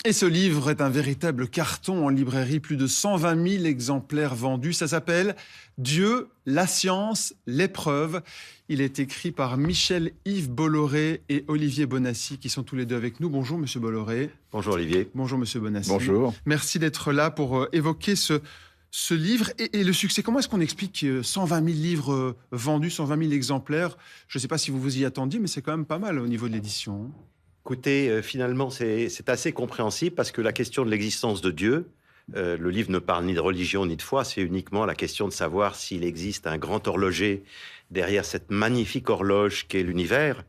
Et ce livre est un véritable carton en librairie, plus de 120 000 exemplaires vendus. Ça s'appelle « Dieu, la science, l'épreuve ». Il est écrit par Michel-Yves Bolloré et Olivier Bonnassy, qui sont tous les deux avec nous. Bonjour, monsieur Bolloré. Bonjour, Olivier. Bonjour, monsieur Bonnassy. Bonjour. Merci d'être là pour évoquer ce livre et le succès. Comment est-ce qu'on explique 120 000 livres vendus, 120 000 exemplaires? Je ne sais pas si vous vous y attendiez, mais c'est quand même pas mal au niveau de l'édition. Écoutez, finalement, c'est assez compréhensible parce que la question de l'existence de Dieu, le livre ne parle ni de religion ni de foi, c'est uniquement la question de savoir s'il existe un grand horloger derrière cette magnifique horloge qu'est l'univers.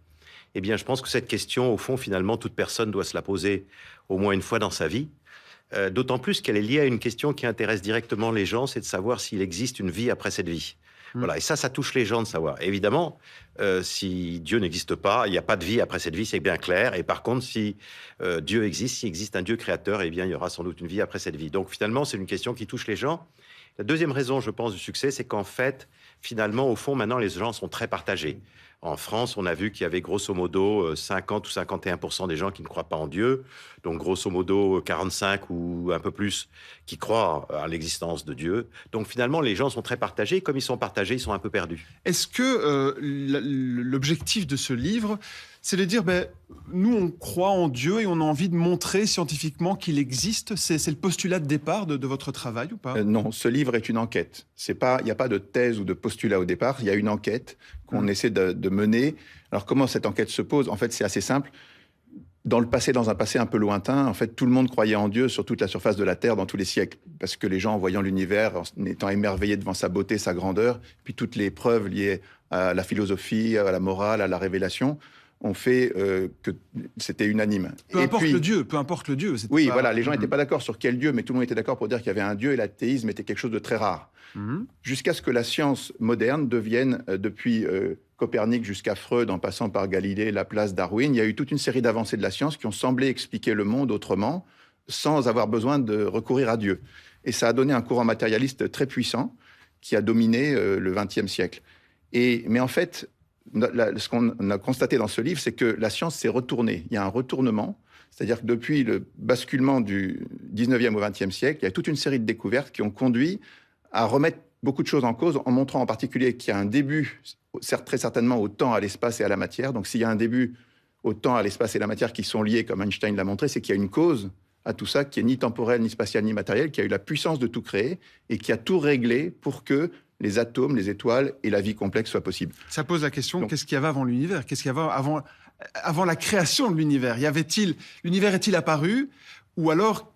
Eh bien, je pense que cette question, au fond, finalement, toute personne doit se la poser au moins une fois dans sa vie. D'autant plus qu'elle est liée à une question qui intéresse directement les gens, c'est de savoir s'il existe une vie après cette vie. Voilà, et ça touche les gens de savoir. Évidemment, si Dieu n'existe pas, il n'y a pas de vie après cette vie, c'est bien clair. Et par contre, si Dieu existe, s'il existe un Dieu créateur, eh bien, il y aura sans doute une vie après cette vie. Donc finalement, c'est une question qui touche les gens. La deuxième raison, je pense, du succès, c'est qu'en fait, finalement, au fond, maintenant, les gens sont très partagés. En France, on a vu qu'il y avait grosso modo 50 ou 51% des gens qui ne croient pas en Dieu, donc grosso modo 45 ou un peu plus qui croient à l'existence de Dieu. Donc finalement, les gens sont très partagés. Comme ils sont partagés, ils sont un peu perdus. Est-ce que l'objectif de ce livre, c'est de dire, nous, on croit en Dieu et on a envie de montrer scientifiquement qu'il existe? C'est le postulat de départ de votre travail ou pas? Non, ce livre est une enquête. Il n'y a pas de thèse ou de postulat au départ. Il y a une enquête qu'on essaie de mener. Alors, comment cette enquête se pose? En fait, c'est assez simple. Dans un passé un peu lointain, en fait, tout le monde croyait en Dieu sur toute la surface de la Terre dans tous les siècles. Parce que les gens, en voyant l'univers, en étant émerveillés devant sa beauté, sa grandeur, puis toutes les preuves liées à la philosophie, à la morale, à la révélation, ont fait que c'était unanime. Peu importe le Dieu. Oui, voilà, les gens n'étaient pas d'accord sur quel Dieu, mais tout le monde était d'accord pour dire qu'il y avait un Dieu et l'athéisme était quelque chose de très rare. Jusqu'à ce que la science moderne devienne, depuis Copernic jusqu'à Freud, en passant par Galilée, Laplace, Darwin, il y a eu toute une série d'avancées de la science qui ont semblé expliquer le monde autrement, sans avoir besoin de recourir à Dieu. Et ça a donné un courant matérialiste très puissant qui a dominé le XXe siècle. Mais en fait, ce qu'on a constaté dans ce livre, c'est que la science s'est retournée. Il y a un retournement, c'est-à-dire que depuis le basculement du 19e au 20e siècle, il y a toute une série de découvertes qui ont conduit à remettre beaucoup de choses en cause, en montrant en particulier qu'il y a un début, très certainement, au temps, à l'espace et à la matière. Donc s'il y a un début au temps, à l'espace et à la matière qui sont liés, comme Einstein l'a montré, c'est qu'il y a une cause à tout ça qui est ni temporelle, ni spatiale, ni matérielle, qui a eu la puissance de tout créer et qui a tout réglé pour que les atomes, les étoiles et la vie complexe soient possibles. Ça pose la question, qu'est-ce qu'il y avait avant l'univers? Qu'est-ce qu'il y avait avant la création de l'univers? L'univers est-il apparu? Ou alors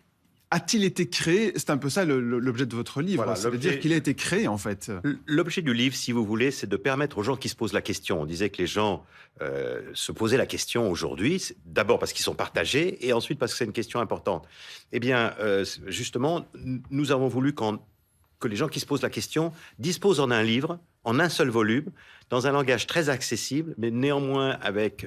a-t-il été créé? C'est un peu ça l'objet de votre livre. Voilà, ça veut dire qu'il a été créé, en fait. L'objet du livre, si vous voulez, c'est de permettre aux gens qui se posent la question. On disait que les gens se posaient la question aujourd'hui, d'abord parce qu'ils sont partagés, et ensuite parce que c'est une question importante. Eh bien, justement, nous avons voulu que les gens qui se posent la question disposent en un livre, en un seul volume, dans un langage très accessible, mais néanmoins avec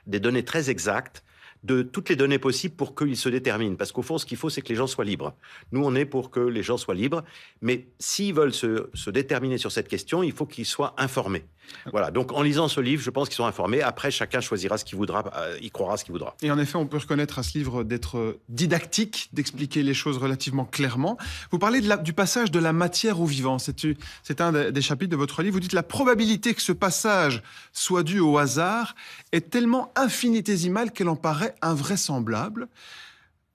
des données très exactes, de toutes les données possibles pour qu'ils se déterminent. Parce qu'au fond, ce qu'il faut, c'est que les gens soient libres. Nous, on est pour que les gens soient libres, mais s'ils veulent se déterminer sur cette question, il faut qu'ils soient informés. Voilà, donc en lisant ce livre, je pense qu'ils sont informés. Après, chacun choisira ce qu'il voudra, il croira ce qu'il voudra. Et en effet, on peut reconnaître à ce livre d'être didactique, d'expliquer les choses relativement clairement. Vous parlez du passage de la matière au vivant. C'est un des chapitres de votre livre. Vous dites la probabilité que ce passage soit dû au hasard est tellement infinitésimale qu'elle en paraît invraisemblable.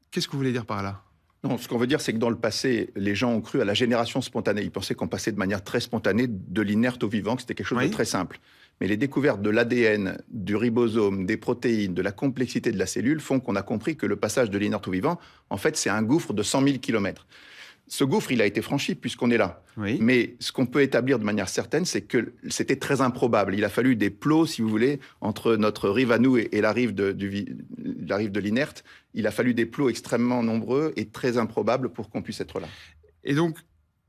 Qu'est-ce que vous voulez dire par là? Non, ce qu'on veut dire, c'est que dans le passé, les gens ont cru à la génération spontanée. Ils pensaient qu'on passait de manière très spontanée de l'inerte au vivant, que c'était quelque chose de très simple. Mais les découvertes de l'ADN, du ribosome, des protéines, de la complexité de la cellule font qu'on a compris que le passage de l'inerte au vivant, en fait, c'est un gouffre de 100 000 kilomètres. Ce gouffre, il a été franchi puisqu'on est là. Oui. Mais ce qu'on peut établir de manière certaine, c'est que c'était très improbable. Il a fallu des plots, si vous voulez, entre notre rive à nous et la rive de l'inerte. Il a fallu des plots extrêmement nombreux et très improbables pour qu'on puisse être là. Et donc,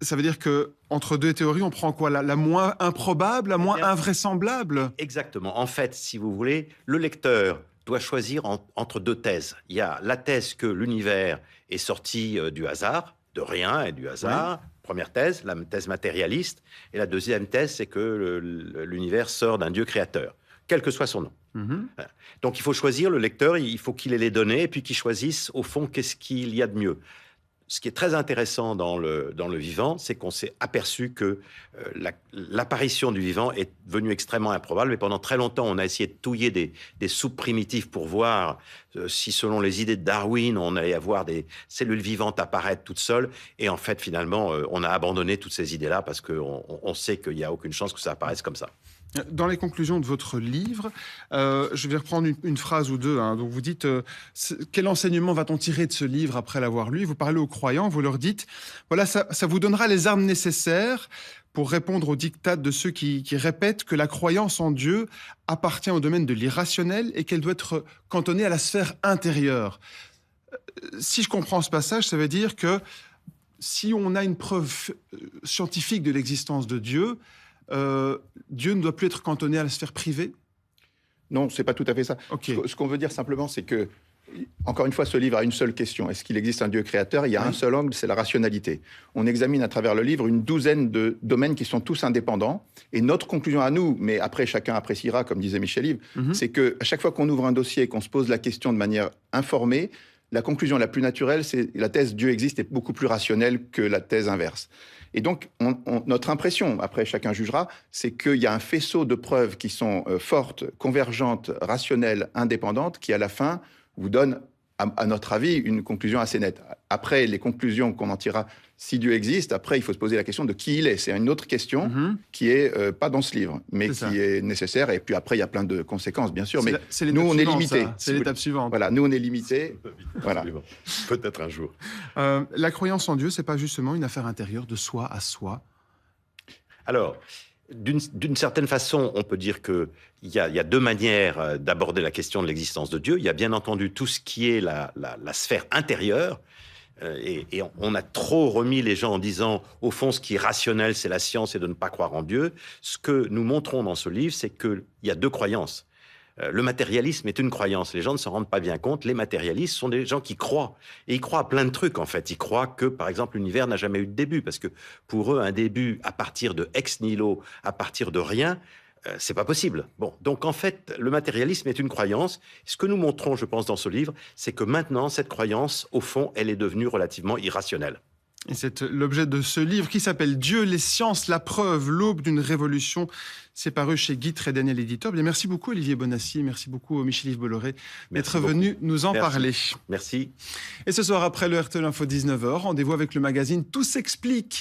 ça veut dire qu'entre deux théories, on prend quoi? La moins improbable, la moins invraisemblable? Exactement. En fait, si vous voulez, le lecteur doit choisir entre deux thèses. Il y a la thèse que l'univers est sorti du hasard, de rien et du hasard. Oui. Première thèse, la thèse matérialiste. Et la deuxième thèse, c'est que l'univers sort d'un Dieu créateur. quel que soit son nom. Donc il faut choisir, le lecteur, il faut qu'il ait les données et puis qu'il choisisse au fond qu'est-ce qu'il y a de mieux. Ce qui est très intéressant dans le vivant, c'est qu'on s'est aperçu que l'apparition du vivant est devenue extrêmement improbable. Mais pendant très longtemps, on a essayé de touiller des soupes primitives pour voir si, selon les idées de Darwin, on allait avoir des cellules vivantes apparaître toutes seules. Et en fait, finalement, on a abandonné toutes ces idées-là parce qu'on sait qu'il n'y a aucune chance que ça apparaisse comme ça. Dans les conclusions de votre livre, je vais reprendre une phrase ou deux. Donc vous dites, quel enseignement va-t-on tirer de ce livre après l'avoir lu? Vous parlez aux croyants, vous leur dites, voilà, ça vous donnera les armes nécessaires pour répondre aux diktats de ceux qui répètent que la croyance en Dieu appartient au domaine de l'irrationnel et qu'elle doit être cantonnée à la sphère intérieure. Si je comprends ce passage, ça veut dire que si on a une preuve scientifique de l'existence de Dieu, Dieu ne doit plus être cantonné à la sphère privée? Non, c'est pas tout à fait ça. Okay. Ce qu'on veut dire simplement, c'est que, encore une fois, ce livre a une seule question. Est-ce qu'il existe un Dieu créateur? Il y a un seul angle, c'est la rationalité. On examine à travers le livre une douzaine de domaines qui sont tous indépendants. Et notre conclusion à nous, mais après chacun appréciera, comme disait Michel Yves, c'est qu'à chaque fois qu'on ouvre un dossier et qu'on se pose la question de manière informée, la conclusion la plus naturelle, c'est la thèse Dieu existe est beaucoup plus rationnelle que la thèse inverse. Et donc, notre impression, après chacun jugera, c'est qu'il y a un faisceau de preuves qui sont fortes, convergentes, rationnelles, indépendantes, qui à la fin vous donnent, à notre avis, une conclusion assez nette. Après, les conclusions qu'on en tirera, si Dieu existe, après, il faut se poser la question de qui il est. C'est une autre question qui est pas dans ce livre, mais qui est nécessaire. Et puis après, il y a plein de conséquences, bien sûr. Mais nous, on est limité. C'est l'étape suivante. Voilà, nous, on est limité. Voilà. Peut-être un jour. La croyance en Dieu, c'est pas justement une affaire intérieure de soi à soi? Alors, d'une certaine façon, on peut dire qu'il y a deux manières d'aborder la question de l'existence de Dieu. Il y a bien entendu tout ce qui est la sphère intérieure. Et on a trop remis les gens en disant, au fond, ce qui est rationnel, c'est la science et de ne pas croire en Dieu. Ce que nous montrons dans ce livre, c'est qu'il y a deux croyances. Le matérialisme est une croyance. Les gens ne s'en rendent pas bien compte. Les matérialistes sont des gens qui croient. Et ils croient à plein de trucs, en fait. Ils croient que, par exemple, l'univers n'a jamais eu de début. Parce que pour eux, un début à partir de ex nihilo, à partir de rien, c'est pas possible. Bon, donc en fait, le matérialisme est une croyance. Ce que nous montrons, je pense, dans ce livre, c'est que maintenant, cette croyance, au fond, elle est devenue relativement irrationnelle. Et c'est l'objet de ce livre qui s'appelle « Dieu, les sciences, la preuve, l'aube d'une révolution ». C'est paru chez Guitra et Daniel Éditeur. Bien, merci beaucoup Olivier Bonacier, merci beaucoup Michel-Yves Bolloré d'être venu nous en parler. Merci. Et ce soir, après le RTL Info 19h, rendez-vous avec le magazine Tout s'explique.